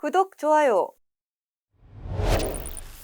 구독, 좋아요.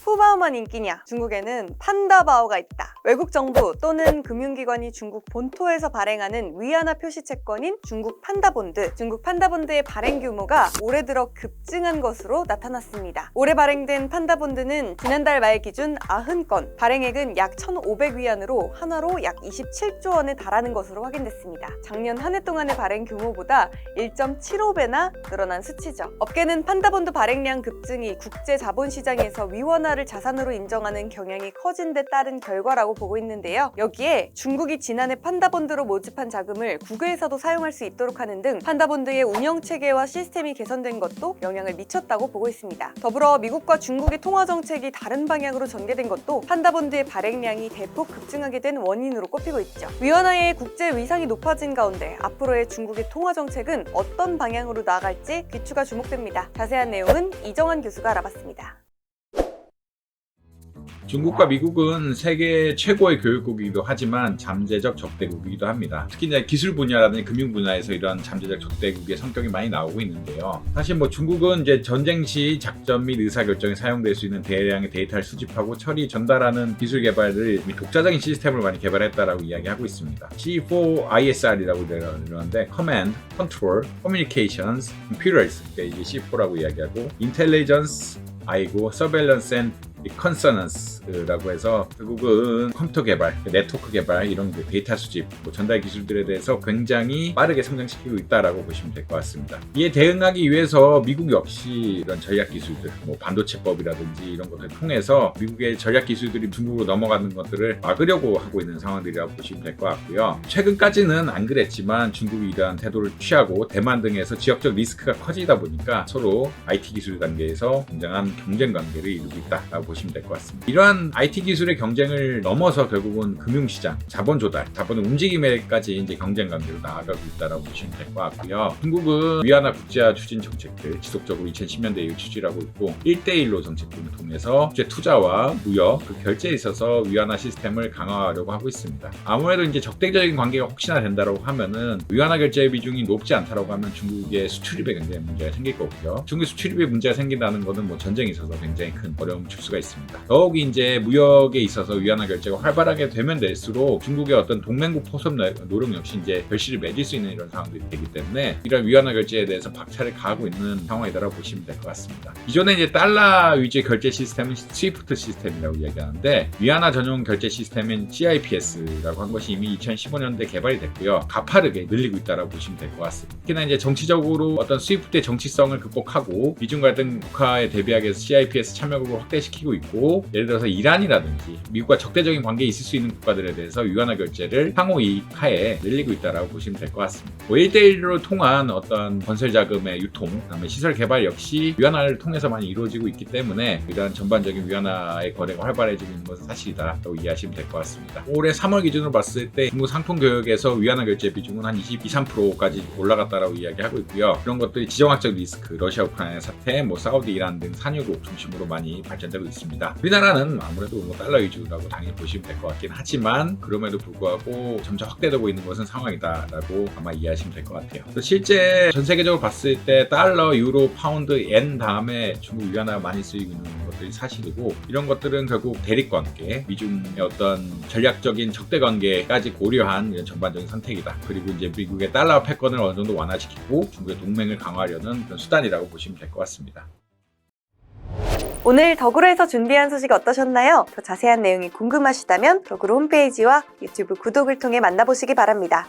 푸바오만 인기냐? 중국에는 판다바오가 있다. 외국 정부 또는 금융기관이 중국 본토에서 발행하는 위안화 표시 채권인 중국 판다본드. 중국 판다본드의 발행 규모가 올해 들어 급증한 것으로 나타났습니다. 올해 발행된 판다본드는 지난달 말 기준 90건, 발행액은 약 1,500위안으로 하나로 약 27조 원에 달하는 것으로 확인됐습니다. 작년 한 해 동안의 발행 규모보다 1.75배나 늘어난 수치죠. 업계는 판다본드 발행량 급증이 국제 자본시장에서 위원화를 자산으로 인정하는 경향이 커진 데 따른 결과라고 보고 있는데요. 여기에 중국이 지난해 판다본드로 모집한 자금을 국외에서도 사용할 수 있도록 하는 등 판다본드의 운영체계와 시스템이 개선된 것도 영향을 미쳤다고 보고 있습니다. 더불어 미국과 중국의 통화정책이 다른 방향으로 전개된 것도 판다본드의 발행량이 대폭 급증하게 된 원인으로 꼽히고 있죠. 위원화의 국제 위상이 높아진 가운데 앞으로의 중국의 통화정책은 어떤 방향으로 나아갈지 귀추가 주목됩니다. 자세한 내용은 이정환 교수가 알아봤습니다. 중국과 미국은 세계 최고의 교육국이기도 하지만 잠재적 적대국이기도 합니다. 특히 이제 기술 분야라든지 금융 분야에서 이런 잠재적 적대국의 성격이 많이 나오고 있는데요. 사실 중국은 이제 전쟁 시 작전 및 의사결정에 사용될 수 있는 대량의 데이터를 수집하고 처리, 전달하는 기술 개발을 독자적인 시스템을 많이 개발했다라고 이야기하고 있습니다. C4ISR이라고 이러는데 Command, Control, Communications, Computers, 이게 C4라고 이야기하고 Intelligence, I고 Surveillance and 컨서넌스라고 해서 결국은 컴퓨터 개발, 네트워크 개발, 이런 데이터 수집, 전달 기술들에 대해서 굉장히 빠르게 성장시키고 있다라고 보시면 될 것 같습니다. 이에 대응하기 위해서 미국 역시 이런 전략 기술들, 반도체법이라든지 이런 것들을 통해서 미국의 전략 기술들이 중국으로 넘어가는 것들을 막으려고 하고 있는 상황들이라고 보시면 될 것 같고요. 최근까지는 안 그랬지만 중국이 이러한 태도를 취하고 대만 등에서 지역적 리스크가 커지다 보니까 서로 IT 기술 단계에서 굉장한 경쟁 관계를 이루고 있다라고 보시면 될 것 같습니다. 이러한 IT 기술의 경쟁을 넘어서 결국은 금융시장, 자본 조달, 자본 움직임에까지 이제 경쟁 관계로 나아가고 있다라고 보시면 될 것 같고요. 중국은 위안화 국제화 추진 정책을 지속적으로 2010년대 이후 추진하고 있고 1대1로 정책 등을 통해서 국제 투자와 무역, 결제에 있어서 위안화 시스템을 강화하려고 하고 있습니다. 아무래도 이제 적대적인 관계가 혹시나 된다고 하면은 위안화 결제 비중이 높지 않다라고 하면 중국의 수출입에 굉장히 문제가 생길 거고요. 중국의 수출입에 문제가 생긴다는 것은 전쟁에 있어서 굉장히 큰 어려움을 줄 수가 있습니다. 더욱이 이제 무역에 있어서 위안화 결제가 활발하게 되면 될수록 중국의 어떤 동맹국 포섭 노력 역시 이제 결실을 맺을 수 있는 이런 상황들이 되기 때문에 이런 위안화 결제에 대해서 박차를 가하고 있는 상황이라고 보시면 될 것 같습니다. 기존에 이제 달러 위주의 결제 시스템은 스위프트 시스템이라고 이야기하는데 위안화 전용 결제 시스템인 CIPS라고 한 것이 이미 2015년대 개발이 됐고요. 가파르게 늘리고 있다고 보시면 될 것 같습니다. 특히나 이제 정치적으로 어떤 스위프트의 정치성을 극복하고 미중 갈등 국가에 대비하기 위해서 CIPS 참여국을 확대시키고 있고, 예를 들어서 이란이라든지 미국과 적대적인 관계에 있을 수 있는 국가들에 대해서 위안화 결제를 상호 이익 하에 늘리고 있다고 보시면 될 것 같습니다. 1대1로 통한 어떤 건설 자금의 유통, 그다음에 시설 개발 역시 위안화를 통해서만 이루어지고 있기 때문에 이러한 전반적인 위안화의 거래가 활발해지고 있는 것은 사실이다라고 이해하시면 될 것 같습니다. 올해 3월 기준으로 봤을 때 중국 상품 교역에서 위안화 결제 비중은 한 22~23%까지 올라갔다라고 이야기하고 있고요. 이런 것들이 지정학적 리스크, 러시아 우크라이나 사태, 사우디 이란 등 산유국 중심으로 많이 발전되고 있습니다. 우리나라는 아무래도 달러 위주라고 당연히 보시면 될 것 같긴 하지만 그럼에도 불구하고 점차 확대되고 있는 것은 상황이다라고 아마 이해하시면 될 것 같아요. 실제 전 세계적으로 봤을 때 달러, 유로, 파운드, 엔 다음에 중국 위안화가 많이 쓰이고 있는 것들이 사실이고, 이런 것들은 결국 대립관계, 미중의 어떤 전략적인 적대관계까지 고려한 이런 전반적인 선택이다. 그리고 이제 미국의 달러 패권을 어느 정도 완화시키고 중국의 동맹을 강화하려는 그런 수단이라고 보시면 될 것 같습니다. 오늘 덕으로에서 준비한 소식 어떠셨나요? 더 자세한 내용이 궁금하시다면 덕으로 홈페이지와 유튜브 구독을 통해 만나보시기 바랍니다.